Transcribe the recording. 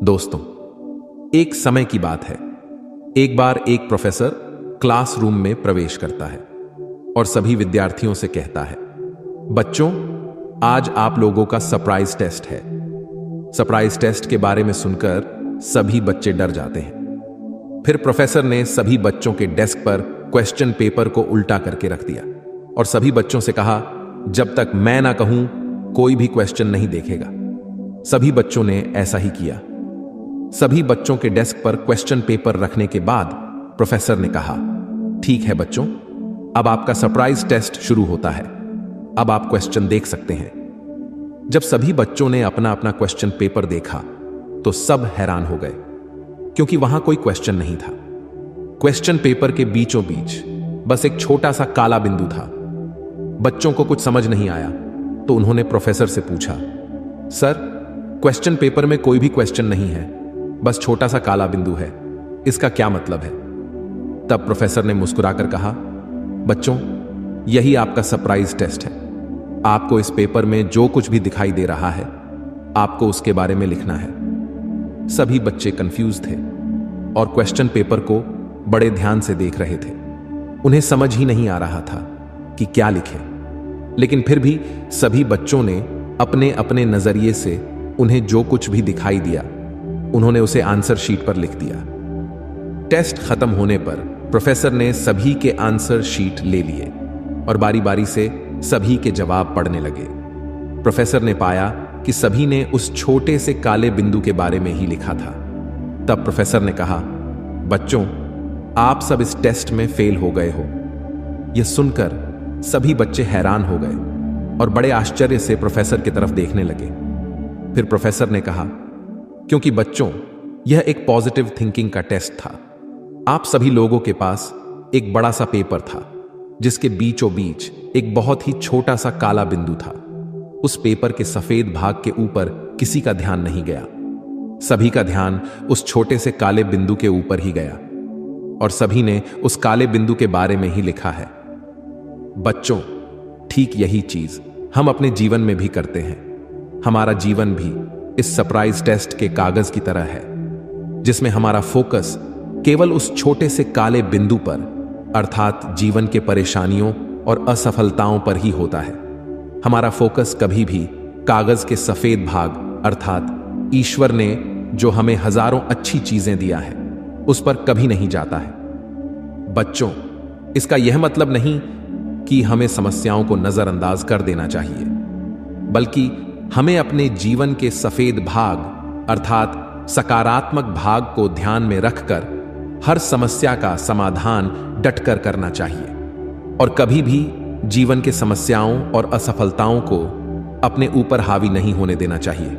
दोस्तों, एक समय की बात है। एक बार एक प्रोफेसर क्लासरूम में प्रवेश करता है और सभी विद्यार्थियों से कहता है, बच्चों, आज आप लोगों का सरप्राइज टेस्ट है। सरप्राइज टेस्ट के बारे में सुनकर सभी बच्चे डर जाते हैं। फिर प्रोफेसर ने सभी बच्चों के डेस्क पर क्वेश्चन पेपर को उल्टा करके रख दिया और सभी बच्चों से कहा, जब तक मैं ना कहूं कोई भी क्वेश्चन नहीं देखेगा। सभी बच्चों ने ऐसा ही किया। सभी बच्चों के डेस्क पर क्वेश्चन पेपर रखने के बाद प्रोफेसर ने कहा, ठीक है बच्चों, अब आपका सरप्राइज टेस्ट शुरू होता है। अब आप क्वेश्चन देख सकते हैं। जब सभी बच्चों ने अपना अपना क्वेश्चन पेपर देखा तो सब हैरान हो गए, क्योंकि वहां कोई क्वेश्चन नहीं था। क्वेश्चन पेपर के बीचों बीच बस एक छोटा सा काला बिंदु था। बच्चों को कुछ समझ नहीं आया तो उन्होंने प्रोफेसर से पूछा, सर, क्वेश्चन पेपर में कोई भी क्वेश्चन नहीं है, बस छोटा सा काला बिंदु है, इसका क्या मतलब है? तब प्रोफेसर ने मुस्कुराकर कहा, बच्चों, यही आपका सरप्राइज टेस्ट है। आपको इस पेपर में जो कुछ भी दिखाई दे रहा है, आपको उसके बारे में लिखना है। सभी बच्चे कंफ्यूज थे और क्वेश्चन पेपर को बड़े ध्यान से देख रहे थे। उन्हें समझ ही नहीं आ रहा था कि क्या लिखें, लेकिन फिर भी सभी बच्चों ने अपने अपने नजरिए से उन्हें जो कुछ भी दिखाई दिया, उन्होंने उसे आंसर शीट पर लिख दिया। टेस्ट खत्म होने पर प्रोफेसर ने सभी के आंसर शीट ले लिए और बारी बारी से सभी के जवाब पढ़ने लगे। प्रोफेसर ने पाया कि सभी ने उस छोटे से काले बिंदु के बारे में ही लिखा था। तब प्रोफेसर ने कहा, बच्चों, आप सब इस टेस्ट में फेल हो गए हो। यह सुनकर सभी बच्चे हैरान हो गए और बड़े आश्चर्य से प्रोफेसर की तरफ देखने लगे। फिर प्रोफेसर ने कहा, क्योंकि बच्चों, यह एक पॉजिटिव थिंकिंग का टेस्ट था। आप सभी लोगों के पास एक बड़ा सा पेपर था जिसके बीचों बीच एक बहुत ही छोटा सा काला बिंदु था। उस पेपर के सफेद भाग के ऊपर किसी का ध्यान नहीं गया। सभी का ध्यान उस छोटे से काले बिंदु के ऊपर ही गया और सभी ने उस काले बिंदु के बारे में ही लिखा है। बच्चों, ठीक यही चीज हम अपने जीवन में भी करते हैं। हमारा जीवन भी इस सरप्राइज टेस्ट के कागज की तरह है, जिसमें हमारा फोकस केवल उस छोटे से काले बिंदु पर, अर्थात जीवन के परेशानियों और असफलताओं पर ही होता है। हमारा फोकस कभी भी कागज के सफेद भाग, अर्थात ईश्वर ने जो हमें हजारों अच्छी चीजें दिया है, उस पर कभी नहीं जाता है। बच्चों, इसका यह मतलब नहीं कि हमें समस्याओं को नजरअंदाज कर देना चाहिए, बल्कि हमें अपने जीवन के सफेद भाग, अर्थात सकारात्मक भाग को ध्यान में रखकर हर समस्या का समाधान डटकर करना चाहिए और कभी भी जीवन के समस्याओं और असफलताओं को अपने ऊपर हावी नहीं होने देना चाहिए।